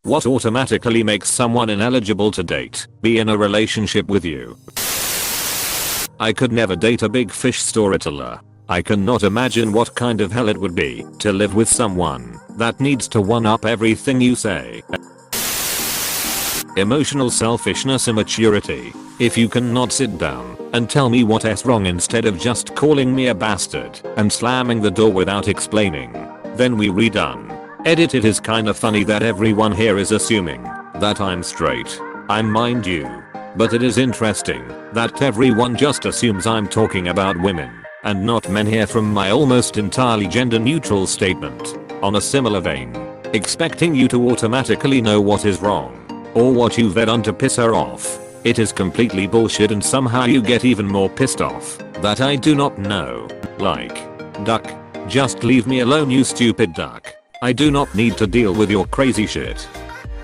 What automatically makes someone ineligible to date, be in a relationship with you? I could never date a big fish storyteller. I cannot imagine what kind of hell it would be to live with someone that needs to one-up everything you say. Emotional selfishness, immaturity. If you cannot sit down and tell me what is wrong instead of just calling me a bastard and slamming the door without explaining, then we redone. Edit. It is kinda funny that everyone here is assuming that I'm straight. I'm, mind you. But it is interesting that everyone just assumes I'm talking about women and not men here from my almost entirely gender neutral statement. On a similar vein, expecting you to automatically know what is wrong or what you've done to piss her off. It is completely bullshit, and somehow you get even more pissed off that I do not know. Like, duck, just leave me alone, you stupid duck. I do not need to deal with your crazy shit.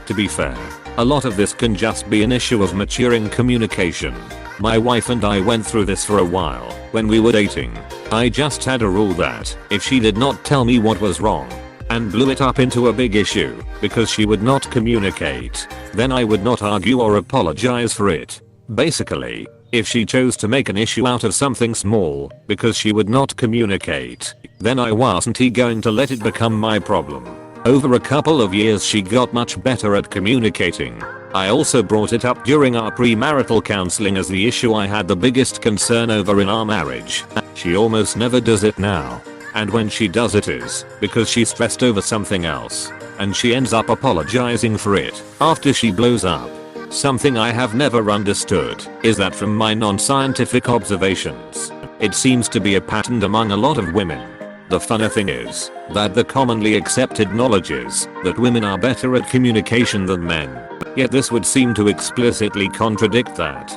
To be fair, a lot of this can just be an issue of maturing communication. My wife and I went through this for a while when we were dating. I just had a rule that if she did not tell me what was wrong and blew it up into a big issue because she would not communicate, then I would not argue or apologize for it. Basically, if she chose to make an issue out of something small because she would not communicate, then I wasn't going to let it become my problem. Over a couple of years she got much better at communicating. I also brought it up during our premarital counseling as the issue I had the biggest concern over in our marriage. She almost never does it now. And when she does, it is because she's stressed over something else, and she ends up apologizing for it after she blows up. Something I have never understood is that from my non-scientific observations, it seems to be a pattern among a lot of women. The funny thing is that the commonly accepted knowledge is that women are better at communication than men. Yet this would seem to explicitly contradict that.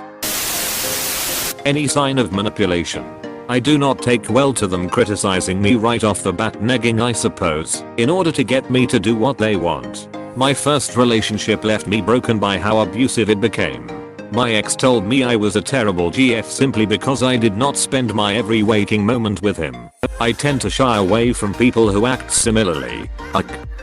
Any sign of manipulation. I do not take well to them criticizing me right off the bat, negging I suppose, in order to get me to do what they want. My first relationship left me broken by how abusive it became. My ex told me I was a terrible GF simply because I did not spend my every waking moment with him. I tend to shy away from people who act similarly.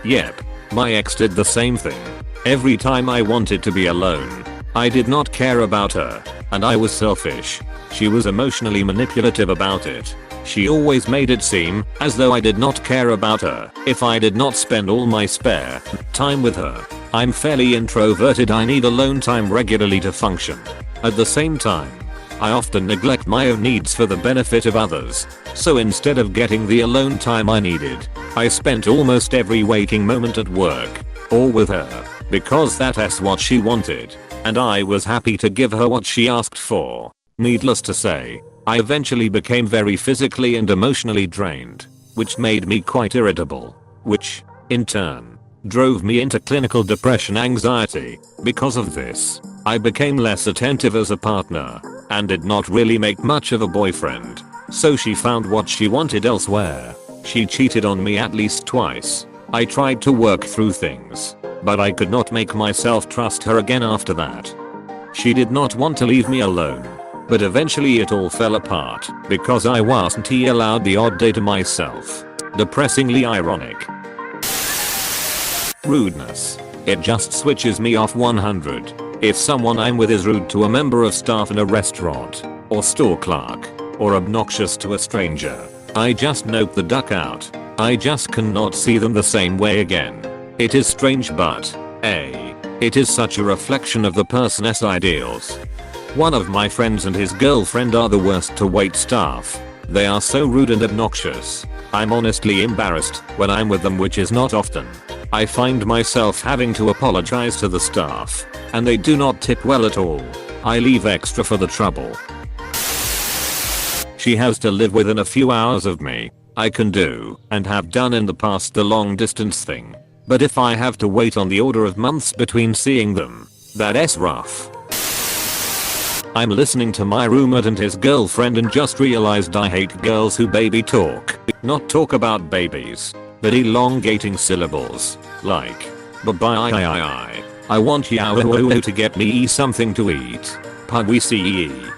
Yep. My ex did the same thing. Every time I wanted to be alone, I did not care about her, and I was selfish. She was emotionally manipulative about it. She always made it seem as though I did not care about her if I did not spend all my spare time with her. I'm fairly introverted. I need alone time regularly to function. At the same time, I often neglect my own needs for the benefit of others. So instead of getting the alone time I needed, I spent almost every waking moment at work or with her because that's what she wanted, and I was happy to give her what she asked for. Needless to say, I eventually became very physically and emotionally drained, which made me quite irritable, which, in turn, drove me into clinical depression anxiety. Because of this, I became less attentive as a partner, and did not really make much of a boyfriend, so she found what she wanted elsewhere. She cheated on me at least twice. I tried to work through things, but I could not make myself trust her again after that. She did not want to leave me alone. But eventually it all fell apart because I wasn't allowed the odd day to myself. Depressingly ironic. Rudeness. It just switches me off 100. If someone I'm with is rude to a member of staff in a restaurant, or store clerk, or obnoxious to a stranger, I just note the duck out. I just cannot see them the same way again. It is strange, but it is such a reflection of the person's ideals. One of my friends and his girlfriend are the worst to wait staff. They are so rude and obnoxious. I'm honestly embarrassed when I'm with them, which is not often. I find myself having to apologize to the staff, and they do not tip well at all. I leave extra for the trouble. She has to live within a few hours of me. I can do, and have done in the past, the long distance thing. But if I have to wait on the order of months between seeing them, that's rough. I'm listening to my roommate and his girlfriend and just realized I hate girls who baby talk. Not talk about babies, but elongating syllables. Like, bye I want you to get me something to eat. Pugwee.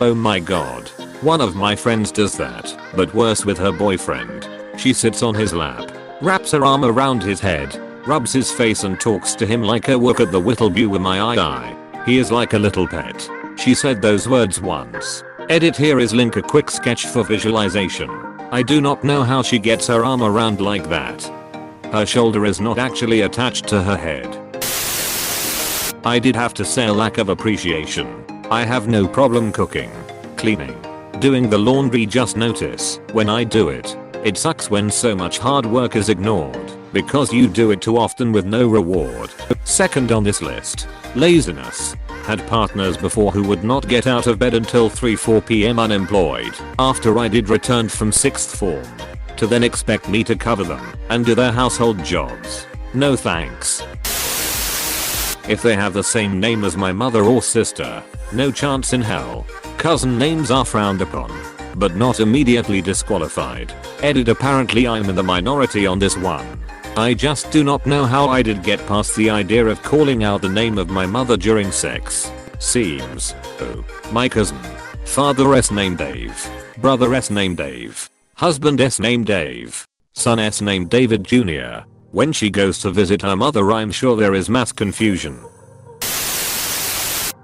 Oh my god. One of my friends does that, but worse with her boyfriend. She sits on his lap, wraps her arm around his head, rubs his face and talks to him like a work at the Whittleby with my eye. He is like a little pet. She said those words once. Edit, here is link a quick sketch for visualization. I do not know how she gets her arm around like that. Her shoulder is not actually attached to her head. I did have to say a lack of appreciation. I have no problem cooking, cleaning, doing the laundry, just notice when I do it. It sucks when so much hard work is ignored because you do it too often with no reward. Second on this list, laziness. Had partners before who would not get out of bed until 3-4 PM unemployed after I did returned from 6th form, to then expect me to cover them and do their household jobs. No thanks. If they have the same name as my mother or sister, no chance in hell. Cousin names are frowned upon, but not immediately disqualified. Edit, apparently I'm in the minority on this one. I just do not know how I did get past the idea of calling out the name of my mother during sex. Seems. Oh. My cousin. Father S named Dave. Brother S named Dave. Husband S named Dave. Son S named David Jr. When she goes to visit her mother, I'm sure there is mass confusion.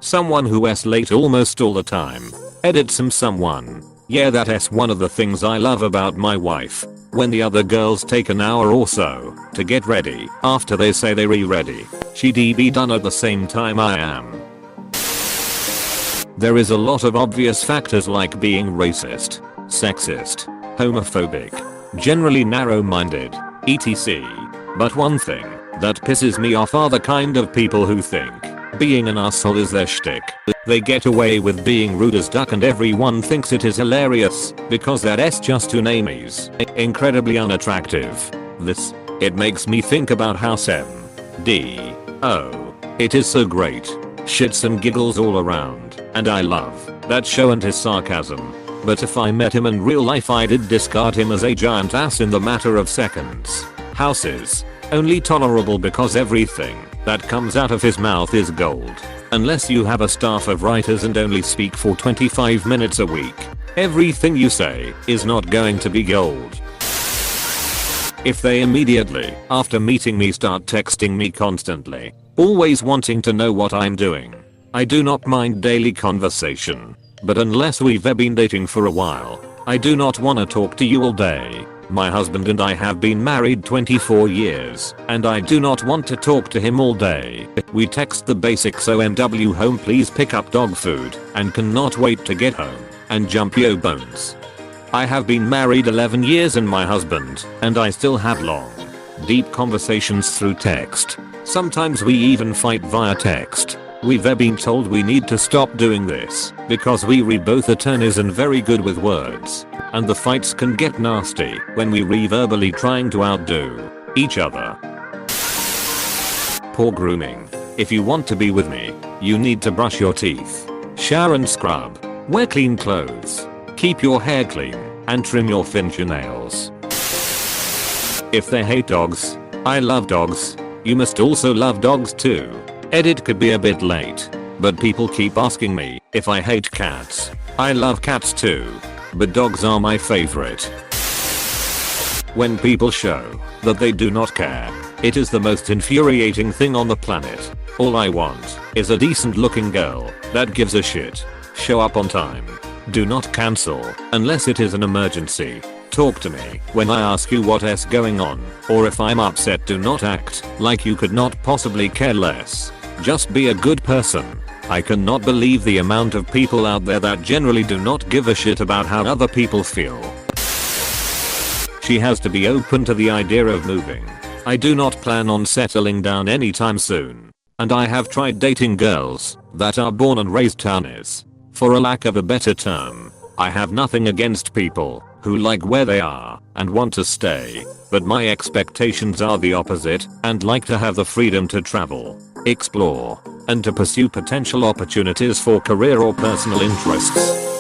Someone who S late almost all the time. Edit, someone. Yeah, that S one of the things I love about my wife. When the other girls take an hour or so to get ready after they say they're ready, she be done at the same time I am. There is a lot of obvious factors like being racist, sexist, homophobic, generally narrow-minded, etc. But one thing that pisses me off are the kind of people who think being an asshole is their shtick. They get away with being rude as duck and everyone thinks it is hilarious because that S just two names. Incredibly unattractive. It makes me think about how it is so great. Shits and giggles all around, and I love that show and his sarcasm. But if I met him in real life, I did discard him as a giant ass in the matter of seconds. Houses. Only tolerable because everything that comes out of his mouth is gold. Unless you have a staff of writers and only speak for 25 minutes a week, everything you say is not going to be gold. If they immediately, after meeting me, start texting me constantly, always wanting to know what I'm doing, I do not mind daily conversation. But unless we've been dating for a while, I do not want to talk to you all day. My husband and I have been married 24 years, and I do not want to talk to him all day. We text the basics, OMW home please pick up dog food, and cannot wait to get home and jump yo bones. I have been married 11 years and my husband and I still have long, deep conversations through text. Sometimes we even fight via text. We've been told we need to stop doing this because we both attorneys and very good with words, and the fights can get nasty when we verbally trying to outdo each other. Poor grooming. If you want to be with me, you need to brush your teeth, shower and scrub, wear clean clothes, keep your hair clean, and trim your fingernails. If they hate dogs, I love dogs. You must also love dogs too. Edit could be a bit late, but people keep asking me if I hate cats. I love cats too, but dogs are my favorite. When people show that they do not care, it is the most infuriating thing on the planet. All I want is a decent looking girl that gives a shit. Show up on time. Do not cancel unless it is an emergency. Talk to me when I ask you what's going on, or if I'm upset, do not act like you could not possibly care less. Just be a good person. I cannot believe the amount of people out there that generally do not give a shit about how other people feel. She has to be open to the idea of moving. I do not plan on settling down anytime soon, and I have tried dating girls that are born and raised townies. For a lack of a better term, I have nothing against people who like where they are and want to stay, but my expectations are the opposite and like to have the freedom to travel, explore, and to pursue potential opportunities for career or personal interests.